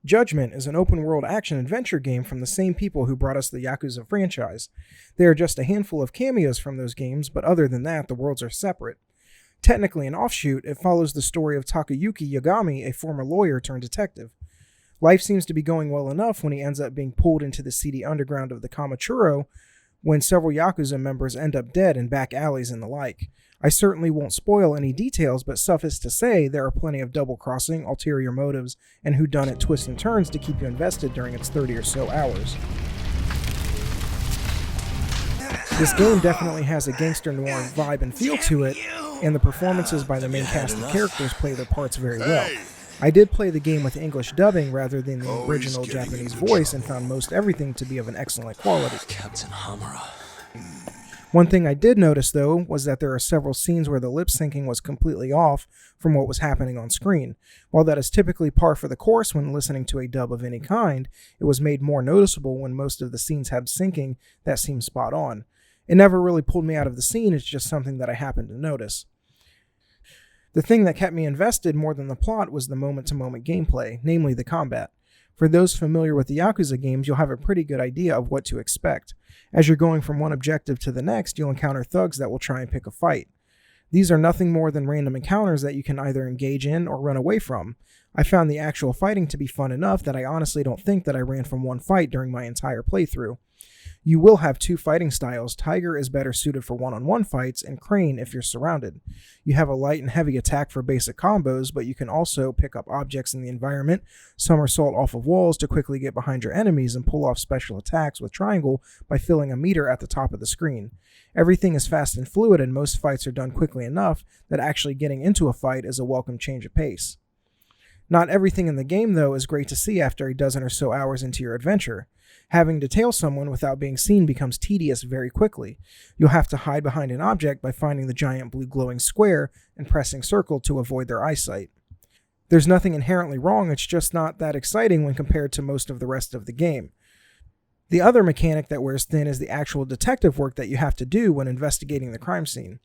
Judgment is an open-world action-adventure game from the same people who brought us the Yakuza franchise. There are just a handful of cameos from those games, but other than that, the worlds are separate. Technically an offshoot, it follows the story of Takayuki Yagami, a former lawyer turned detective. Life seems to be going well enough when he ends up being pulled into the seedy underground of the Kamachuro, when several Yakuza members end up dead in back alleys and the like. I certainly won't spoil any details, but suffice to say, there are plenty of double-crossing, ulterior motives, and whodunit twists and turns to keep you invested during its 30 or so hours. This game definitely has a gangster noir vibe and feel to it, and the performances by the main cast of characters play their parts very well. I did play the game with English dubbing rather than the original Japanese voice and found most everything to be of an excellent quality. Captain Hamura. One thing I did notice, though, was that there are several scenes where the lip syncing was completely off from what was happening on screen. While that is typically par for the course when listening to a dub of any kind, it was made more noticeable when most of the scenes had syncing that seemed spot on. It never really pulled me out of the scene, it's just something that I happened to notice. The thing that kept me invested more than the plot was the moment-to-moment gameplay, namely the combat. For those familiar with the Yakuza games, you'll have a pretty good idea of what to expect. As you're going from one objective to the next, you'll encounter thugs that will try and pick a fight. These are nothing more than random encounters that you can either engage in or run away from. I found the actual fighting to be fun enough that I honestly don't think that I ran from one fight during my entire playthrough. You will have two fighting styles. Tiger is better suited for one-on-one fights, and Crane if you're surrounded. You have a light and heavy attack for basic combos, but you can also pick up objects in the environment, somersault off of walls to quickly get behind your enemies, and pull off special attacks with triangle by filling a meter at the top of the screen. Everything is fast and fluid, and most fights are done quickly enough that actually getting into a fight is a welcome change of pace. Not everything in the game, though, is great to see after a dozen or so hours into your adventure. Having to tail someone without being seen becomes tedious very quickly. You'll have to hide behind an object by finding the giant blue glowing square and pressing circle to avoid their eyesight. There's nothing inherently wrong, it's just not that exciting when compared to most of the rest of the game. The other mechanic that wears thin is the actual detective work that you have to do when investigating the crime scene.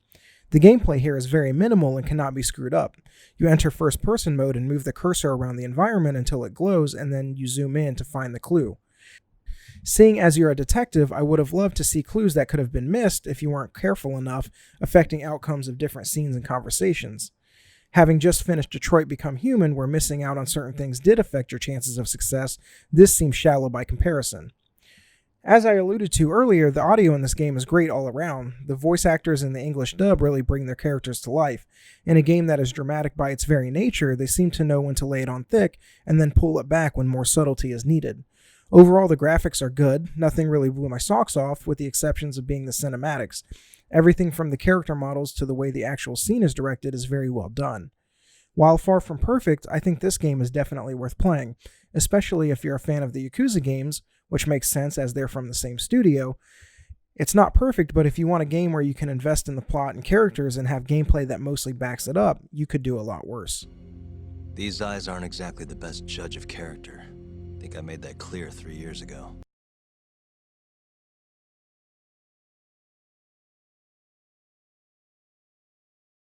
The gameplay here is very minimal and cannot be screwed up. You enter first-person mode and move the cursor around the environment until it glows, and then you zoom in to find the clue. Seeing as you're a detective, I would have loved to see clues that could have been missed if you weren't careful enough, affecting outcomes of different scenes and conversations. Having just finished Detroit Become Human, where missing out on certain things did affect your chances of success, this seems shallow by comparison. As I alluded to earlier, the audio in this game is great all around. The voice actors in the English dub really bring their characters to life. In a game that is dramatic by its very nature, they seem to know when to lay it on thick and then pull it back when more subtlety is needed. Overall, the graphics are good. Nothing really blew my socks off, with the exceptions of being the cinematics. Everything from the character models to the way the actual scene is directed is very well done. While far from perfect, I think this game is definitely worth playing, especially if you're a fan of the Yakuza games, which makes sense as they're from the same studio. It's not perfect, but if you want a game where you can invest in the plot and characters and have gameplay that mostly backs it up, you could do a lot worse. These eyes aren't exactly the best judge of character. I think I made that clear 3 years ago.